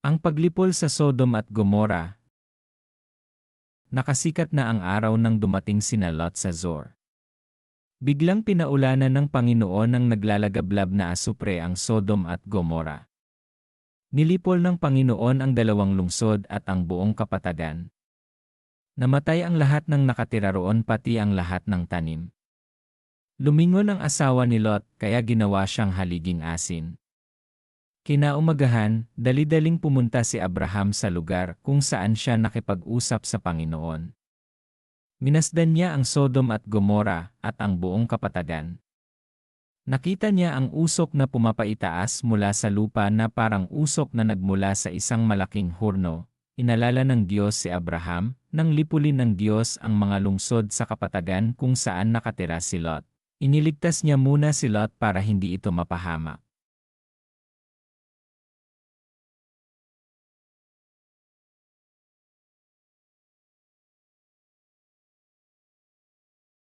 Ang paglipol sa Sodom at Gomora. Nakasikat na ang araw nang dumating sina Lot sa Zoar. Biglang pinaulanan ng Panginoon ng naglalagablab na asupre ang Sodom at Gomora. Nilipol ng Panginoon ang dalawang lungsod at ang buong kapatagan. Namatay ang lahat ng nakatira roon pati ang lahat ng tanim. Lumingon ang asawa ni Lot kaya ginawa siyang haliging asin. Kinaumagahan, dali-daling pumunta si Abraham sa lugar kung saan siya nakipag-usap sa Panginoon. Minasdan niya ang Sodom at Gomora at ang buong kapatagan. Nakita niya ang usok na pumapaitaas mula sa lupa na parang usok na nagmula sa isang malaking hurno. Inalala ng Diyos si Abraham nang lipulin ng Diyos ang mga lungsod sa kapatagan kung saan nakatira si Lot. Iniligtas niya muna si Lot para hindi ito mapahamak.